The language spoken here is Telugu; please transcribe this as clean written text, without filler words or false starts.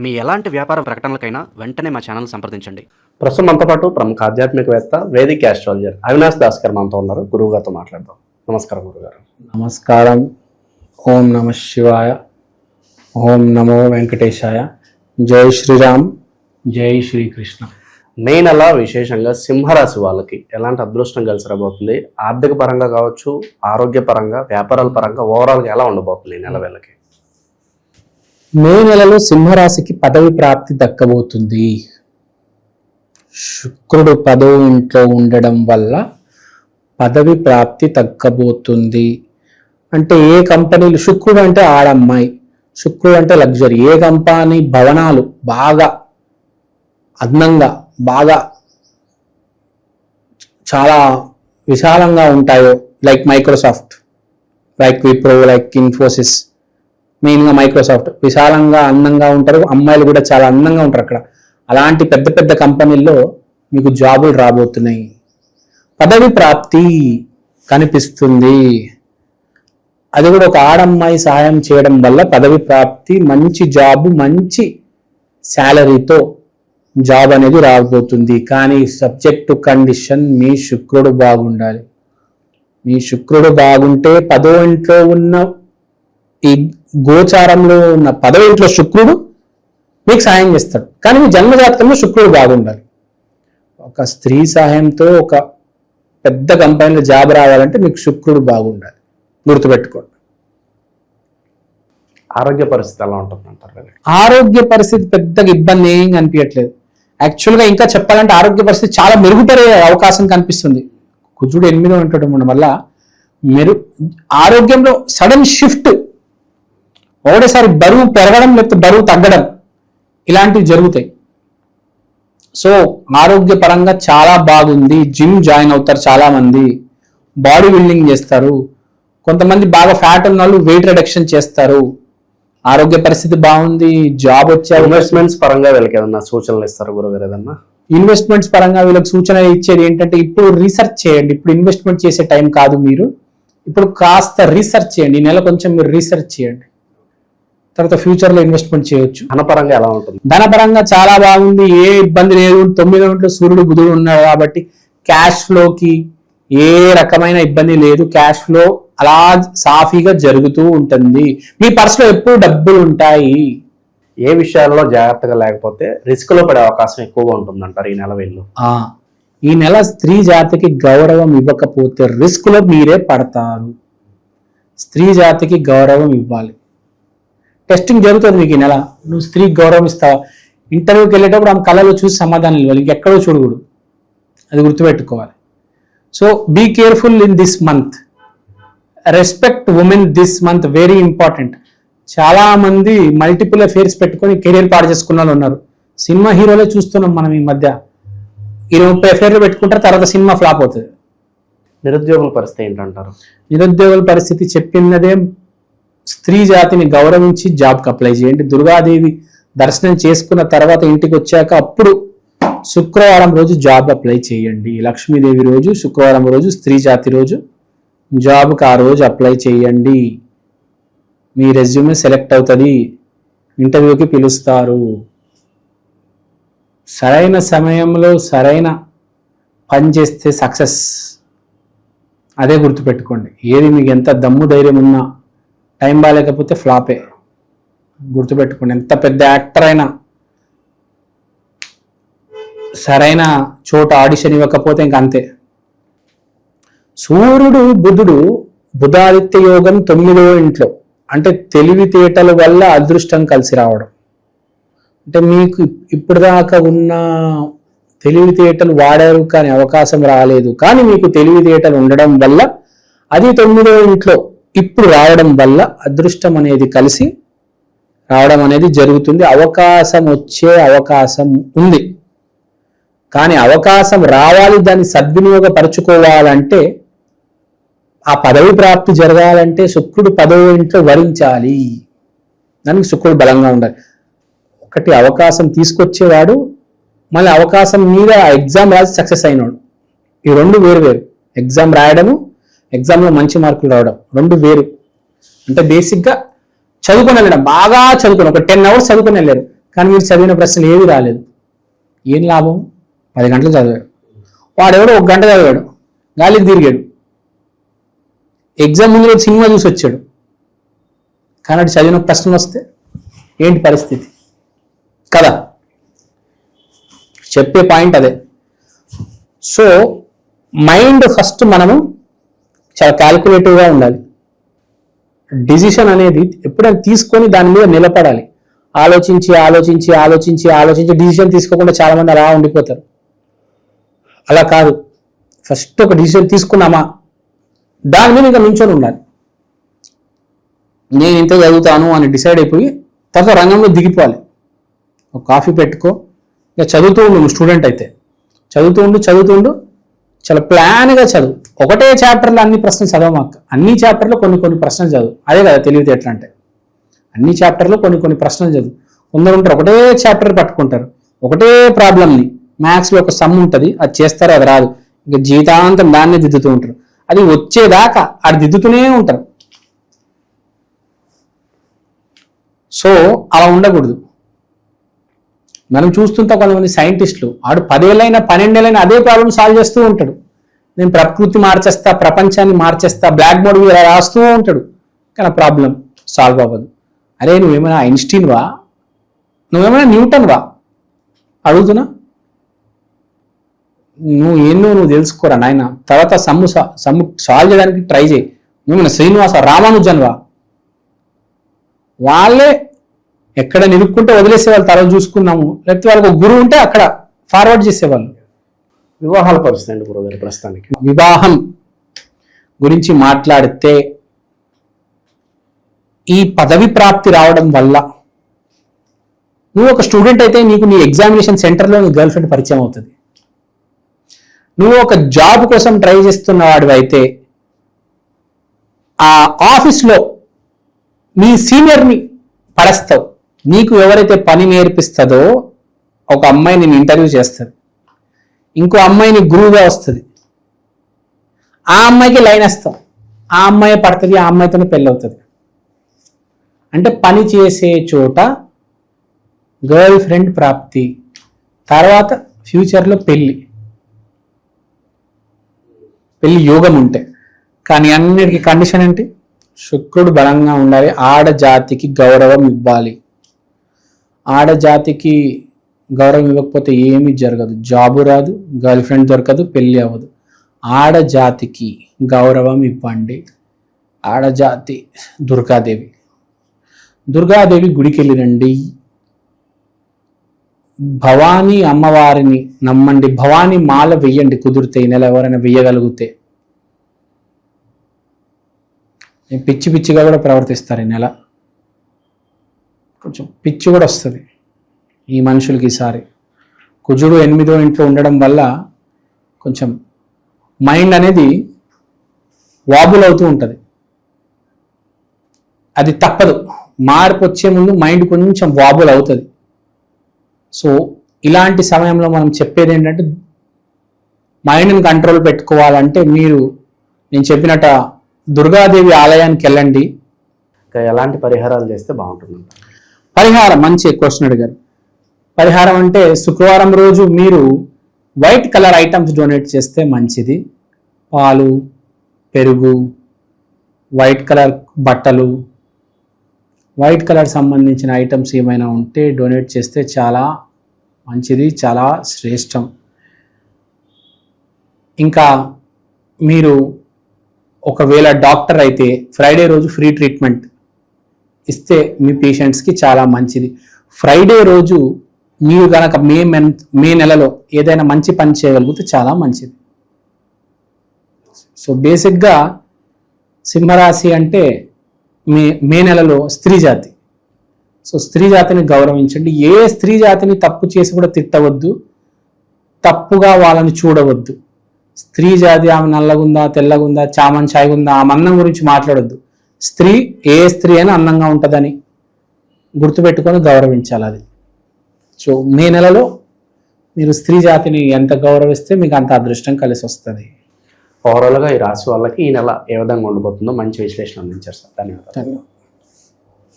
మీ ఎలాంటి వ్యాపార ప్రకటనలకైనా వెంటనే మా ఛానల్ సంప్రదించండి. ప్రస్తుతం మనతో పాటు ప్రముఖ ఆధ్యాత్మికవేత్త వేదిక్ ఆస్ట్రాలజర్ అవినాష్ దాస్ గారు మనతో ఉన్నారు. గురువు గారితో మాట్లాడదాం. నమస్కారం గురుగారు. నమస్కారం. ఓం నమ శివాయ, ఓం నమో వెంకటేశాయ. జై శ్రీరామ్, జై శ్రీకృష్ణ. మే నెల విశేషంగా సింహరాశి వాళ్ళకి ఎలాంటి అదృష్టం కలిసి రాబోతుంది? ఆర్థిక పరంగా కావచ్చు, ఆరోగ్య పరంగా, వ్యాపారాల పరంగా ఓవరాల్గా ఎలా ఉండబోతుంది ఈ నెల వేళకి? మే నెలలో సింహరాశికి పదవి ప్రాప్తి దక్కబోతుంది. శుక్రుడు 10వ ఇంట్లో ఉండడం వల్ల పదవి ప్రాప్తి దక్కబోతుంది. అంటే ఏ కంపెనీలు, శుక్రుడు అంటే ఆడమ్మాయి, శుక్రుడు అంటే లగ్జరీ, ఏ కంపెనీ భవనాలు బాగా అందంగా, బాగా చాలా విశాలంగా ఉంటాయో, like Microsoft, like Wipro, like Infosys, మెయిన్గా మైక్రోసాఫ్ట్ విశాలంగా అందంగా ఉంటారు. అమ్మాయిలు కూడా చాలా అందంగా ఉంటారు అక్కడ. అలాంటి పెద్ద పెద్ద కంపెనీల్లో మీకు జాబులు రాబోతున్నాయి. పదవి ప్రాప్తి కనిపిస్తుంది. అది కూడా ఒక ఆడమ్మాయి సహాయం చేయడం వల్ల పదవి ప్రాప్తి, మంచి జాబ్, మంచి శాలరీతో జాబ్ అనేది రాబోతుంది. కానీ సబ్జెక్ట్ టు కండిషన్, మీ శుక్రుడు బాగుండాలి. మీ శుక్రుడు బాగుంటే 10వ ఇంట్లో ఉన్న, ఈ గోచారంలో ఉన్న 10వ ఇంట్లో శుక్రుడు మీకు సహాయం చేస్తాడు. కానీ మీ జన్మజాతకంలో శుక్రుడు బాగుండాలి. ఒక స్త్రీ సహాయంతో ఒక పెద్ద కంపెనీలో జాబ్ రావాలంటే మీకు శుక్రుడు బాగుండాలి. గుర్తుపెట్టుకోండి. ఆరోగ్య పరిస్థితి ఎలా ఉంటుంది అంటారు? ఆరోగ్య పరిస్థితి పెద్దగా ఇబ్బంది ఏం కనిపించట్లేదు. యాక్చువల్గా ఇంకా చెప్పాలంటే ఆరోగ్య పరిస్థితి చాలా మెరుగుపడే అవకాశం కనిపిస్తుంది. కుజుడు 8వ ఉండటం వల్ల ఆరోగ్యంలో సడన్ షిఫ్ట్, ఒకటేసారి బరువు పెరగడం లేకపోతే బరువు తగ్గడం, ఇలాంటివి జరుగుతాయి. సో ఆరోగ్య పరంగా చాలా బాగుంది. జిమ్ జాయిన్ అవుతారు చాలా మంది, బాడీ బిల్డింగ్ చేస్తారు. కొంతమంది బాగా ఫ్యాట్ ఉన్న వాళ్ళు వెయిట్ రిడక్షన్ చేస్తారు. ఆరోగ్య పరిస్థితి బాగుంది. జాబ్ వచ్చే ఇన్వెస్ట్మెంట్స్ పరంగా వీళ్ళకి ఏదన్నా సూచనలు ఇస్తారు గురుగారు? ఏదన్నా ఇన్వెస్ట్మెంట్స్ పరంగా వీళ్ళకి సూచన ఇచ్చేది ఏంటంటే, ఇప్పుడు రీసెర్చ్ చేయండి. ఇప్పుడు ఇన్వెస్ట్మెంట్ చేసే టైం కాదు. మీరు ఇప్పుడు కాస్త రీసెర్చ్ చేయండి. ఈ నెల కొంచెం మీరు రీసెర్చ్ చేయండి, తర్వాత ఫ్యూచర్లో ఇన్వెస్ట్మెంట్ చేయొచ్చు. ధనపరంగా ఎలా ఉంటుంది? ధనపరంగా చాలా బాగుంది. ఏ ఇబ్బంది లేదు. 9వ ఇంట్లో సూర్యుడు బుధుడు ఉన్నాడు కాబట్టి క్యాష్ ఫ్లోకి ఏ రకమైన ఇబ్బంది లేదు. క్యాష్ ఫ్లో అలా సాఫీగా జరుగుతూ ఉంటుంది. మీ పర్సులో ఎప్పుడు డబ్బులు ఉంటాయి. ఏ విషయాల్లో జాగ్రత్తగా లేకపోతే రిస్క్ లో పడే అవకాశం ఎక్కువగా ఉంటుందంటారు ఈ నెల వీళ్ళు? ఈ నెల స్త్రీ జాతికి గౌరవం ఇవ్వకపోతే రిస్క్ లో మీరే పడతారు. స్త్రీ జాతికి గౌరవం ఇవ్వాలి. టెస్టింగ్ జరుగుతుంది మీకు ఈ నెల. నువ్వు స్త్రీకి గౌరవం ఇస్తావా? ఇంటర్వ్యూకి వెళ్ళేటప్పుడు ఆమె కళలో చూసి సమాధానం ఇవ్వాలి, ఇంకెక్కడో చూడకూడదు. అది గుర్తుపెట్టుకోవాలి. So be careful in this month. Respect women this month, very important. చాలా మంది మల్టిపుల్ అఫేర్స్ పెట్టుకొని కెరీర్ పాడు చేసుకున్న వాళ్ళు ఉన్నారు. సినిమా హీరోలే చూస్తున్నాం మనం ఈ మధ్య. 20-30 అఫేర్లు పెట్టుకుంటారు, తర్వాత సినిమా ఫ్లాప్ అవుతుంది. నిరుద్యోగుల పరిస్థితి ఏంటంటారు? నిరుద్యోగుల పరిస్థితి చెప్పినదే, స్త్రీ జాతిని గౌరవించి జాబ్కి అప్లై చేయండి. దుర్గాదేవి దర్శనం చేసుకున్న తర్వాత ఇంటికి వచ్చాక అప్పుడు శుక్రవారం రోజు జాబ్ అప్లై చేయండి. లక్ష్మీదేవి రోజు, శుక్రవారం రోజు, స్త్రీ జాతి రోజు జాబ్కి ఆ రోజు అప్లై చేయండి. మీ రెజ్యూమే సెలెక్ట్ అవుతుంది, ఇంటర్వ్యూకి పిలుస్తారు. సరైన సమయంలో సరైన పని చేస్తే సక్సెస్. అదే గుర్తుపెట్టుకోండి. ఏది మీకు ఎంత దమ్ము ధైర్యం ఉన్నా టైం బాగాలేకపోతే ఫ్లాపే. గుర్తుపెట్టుకోండి. ఎంత పెద్ద యాక్టర్ అయినా సరైన చోట ఆడిషన్ ఇవ్వకపోతే ఇంక అంతే. సూర్యుడు బుధుడు బుధాదిత్య యోగం 9వ ఇంట్లో, అంటే తెలివితేటల వల్ల అదృష్టం కలిసి రావడం. అంటే మీకు ఇప్పుడు దాకా ఉన్న తెలివితేటలు వాడారు కానీ అవకాశం రాలేదు. కానీ మీకు తెలివితేటలు ఉండడం వల్ల అది 9వ ఇంట్లో ఇప్పుడు రావడం వల్ల అదృష్టం అనేది కలిసి రావడం అనేది జరుగుతుంది. అవకాశం వచ్చే అవకాశం ఉంది. కానీ అవకాశం రావాలి, దాన్ని సద్వినియోగపరచుకోవాలంటే, ఆ పదవి ప్రాప్తి జరగాలంటే శుక్రుడు 10వ ఇంట్లో వరించాలి. దానికి శుక్రుడు బలంగా ఉండాలి. ఒకటి అవకాశం తీసుకొచ్చేవాడు, మళ్ళీ అవకాశం మీద ఎగ్జామ్ రాసి సక్సెస్ అయినాడు. ఈ రెండు వేరు వేరు. ఎగ్జామ్ రాయడము, ఎగ్జామ్లో మంచి మార్కులు రావడం రెండు వేరు. అంటే బేసిక్గా చదువుకొని వెళ్ళడం, బాగా చదువుకొని ఒక 10 hours చదువుకొని వెళ్ళారు, కానీ మీరు చదివిన ప్రశ్నలు ఏవి రాలేదు. ఏం లాభం? 10 గంటలు చదివాడు, వాడెవడో 1 గంట చదివాడు, గాలికి తిరిగాడు, ఎగ్జామ్ ముందు రోజు సినిమా చూసి వచ్చాడు, కానీ అటు చదివిన ప్రశ్నలు వస్తే ఏంటి పరిస్థితి కదా. చెప్పే పాయింట్ అదే. సో మైండ్ ఫస్ట్ మనము చాలా క్యాల్కులేటివ్గా ఉండాలి. డిసిషన్ అనేది ఎప్పుడైనా తీసుకొని దాని మీద నిలబడాలి. ఆలోచించి ఆలోచించి ఆలోచించి ఆలోచించి డిసిషన్ తీసుకోకుండా చాలా మంది అలా ఉండిపోతారు. అలా కాదు, ఫస్ట్ ఒక డిసిషన్ తీసుకున్నామా దాని మీద ఇంకా నుంచొని ఉండాలి. నేను ఇంత చదువుతాను అని డిసైడ్ అయిపోయి తర్వాత రంగంలో దిగిపోవాలి. ఒక కాఫీ పెట్టుకో, ఇక చదువుతూ ఉండు. నువ్వు స్టూడెంట్ అయితే చదువుతూ చాలా ప్లాన్గా చదువు. ఒకటే చాప్టర్లో అన్ని ప్రశ్నలు చదవమాక, అన్ని చాప్టర్లో కొన్ని ప్రశ్నలు చదువు. అదే కదా తెలివితేటలు అంటే. అన్ని చాప్టర్లో కొన్ని ప్రశ్నలు చదువు. కొందరు ఉంటారు ఒకటే చాప్టర్ పట్టుకుంటారు, ఒకటే ప్రాబ్లమ్ని. మ్యాథ్స్లో ఒక సమ్ ఉంటుంది, అది చేస్తారు, అది రాదు, ఇంకా జీవితాంతం దాన్నే దిద్దుతూ ఉంటారు. అది వచ్చేదాకా అది దిద్దుతూనే ఉంటారు. సో అలా ఉండకూడదు. మనం చూస్తుంటే కొంతమంది సైంటిస్టులు ఆడు 10 ఏళ్ళైనా 12 ఏళ్ళైనా అదే ప్రాబ్లం సాల్వ్ చేస్తూ ఉంటాడు. నేను ప్రకృతి మార్చేస్తా, ప్రపంచాన్ని మార్చేస్తా, బ్లాక్ బోర్డ్ మీద రాస్తూ ఉంటాడు, కానీ ప్రాబ్లం సాల్వ్ అవ్వదు. అరే నువ్వేమైనా ఐన్స్టీన్ వా, నువ్వేమైనా న్యూటన్ వా అడుగుతున్నా? నువ్వు తెలుసుకోరా నాయన. తర్వాత సమ్ము సాల్వ్ చేయడానికి ట్రై చేయి. నువ్వేమైనా శ్రీనివాస రామానుజన్ వా? వాళ్ళే ఎక్కడ నిలుపుకుంటే వదిలేసేవాళ్ళు, తర్వాత చూసుకున్నాము. లేకపోతే వాళ్ళకు ఒక గురువు ఉంటే అక్కడ ఫార్వర్డ్ చేసేవాళ్ళు. వివాహాల పరిస్థితి అండి గురుగారు ప్రస్తుతానికి. వివాహం గురించి మాట్లాడితే ఈ పదవి ప్రాప్తి రావడం వల్ల నువ్వు ఒక స్టూడెంట్ అయితే నీకు నీ ఎగ్జామినేషన్ సెంటర్లో నీ గర్ల్ ఫ్రెండ్ పరిచయం అవుతుంది. నువ్వు ఒక జాబ్ కోసం ట్రై చేస్తున్న వాడివి అయితే ఆ ఆఫీస్లో నీ సీనియర్ని పడేస్తావు. నీకు ఎవరైతే పని నేర్పిస్తుందో ఒక అమ్మాయి నేను ఇంటర్వ్యూ చేస్తుంది, ఇంకో అమ్మాయిని గురువుగా వస్తుంది, ఆ అమ్మాయికి లైన్ వేస్తావు, ఆ అమ్మాయి పడుతుంది, ఆ అమ్మాయితోనే పెళ్ళి అవుతుంది. అంటే పని చేసే చోట గర్ల్ ఫ్రెండ్ ప్రాప్తి, తర్వాత ఫ్యూచర్లో పెళ్ళి యోగం ఉంటే. కానీ అన్నిటికీ కండిషన్ ఏంటి? శుక్రుడు బలంగా ఉండాలి, ఆడజాతికి గౌరవం ఇవ్వాలి. ఆడజాతికి గౌరవం ఇవ్వకపోతే ఏమీ జరగదు, జాబు రాదు, గర్ల్ ఫ్రెండ్ దొరకదు, పెళ్ళి అవ్వదు. ఆడజాతికి గౌరవం ఇవ్వండి. ఆడజాతి దుర్గాదేవి గుడికి వెళ్ళిరండి. భవానీ అమ్మవారిని నమ్మండి. భవానీ మాల వెయ్యండి కుదిరితే, ఈ నెల ఎవరైనా వెయ్యగలిగితే. పిచ్చిగా కూడా ప్రవర్తిస్తారు ఈ నెల, కొంచెం పిచ్చి కూడా వస్తుంది ఈ మనుషులకి ఈసారి. కుజుడు 8వ ఇంట్లో ఉండడం వల్ల కొంచెం మైండ్ అనేది వాబుల్ అవుతూ ఉంటుంది. అది తప్పదు, మార్పు వచ్చే ముందు మైండ్ కొంచెం వాబుల్ అవుతుంది. సో ఇలాంటి సమయంలో మనం చెప్పేది ఏంటంటే మైండ్ని కంట్రోల్ పెట్టుకోవాలంటే నేను చెప్పినట్ట దుర్గాదేవి ఆలయానికి వెళ్ళండి. ఇంకా ఎలాంటి పరిహారాలు చేస్తే బాగుంటుంది? పరిహారం మంచి క్వశ్చన్ అడిగారు. పరిహారం అంటే శుక్రవారం రోజు మీరు వైట్ కలర్ ఐటమ్స్ డొనేట్ చేస్తే మంచిది. పాలు, పెరుగు, వైట్ కలర్ బట్టలు, వైట్ కలర్ సంబంధించిన ఐటమ్స్ ఏమైనా ఉంటే డొనేట్ చేస్తే చాలా మంచిది, చాలా శ్రేష్టం. ఇంకా మీరు ఒకవేళ డాక్టర్ అయితే ఫ్రైడే రోజు ఫ్రీ ట్రీట్మెంట్ ఇస్తే మీ పేషెంట్స్కి చాలా మంచిది. ఫ్రైడే రోజు మీరు కనుక మే నెలలో ఏదైనా మంచి పని చేయగలిగితే చాలా మంచిది. సో బేసిక్గా సింహరాశి అంటే మే నెలలో స్త్రీ జాతి. సో స్త్రీ జాతిని గౌరవించండి. ఏ స్త్రీ జాతిని తప్పు చేసి కూడా తిట్టవద్దు, తప్పుగా వాళ్ళని చూడవద్దు. స్త్రీ జాతి ఆమె నల్లగుందా, తెల్లగుందా, చామన్ ఛాయగుందా, ఆమె అందం గురించి మాట్లాడొద్దు. స్త్రీ ఏ స్త్రీ అయినా అందంగా ఉంటుందని గుర్తుపెట్టుకొని గౌరవించాలి అది. సో మే నెలలో మీరు స్త్రీ జాతిని ఎంత గౌరవిస్తే మీకు అంత అదృష్టం కలిసి వస్తుంది. ఓవరాల్గా ఈ రాశి వాళ్ళకి ఈ నెల ఏ విధంగా ఉండబోతుందో మంచి విశ్లేషణ అందించారు సార్. ధన్యవాదాలు.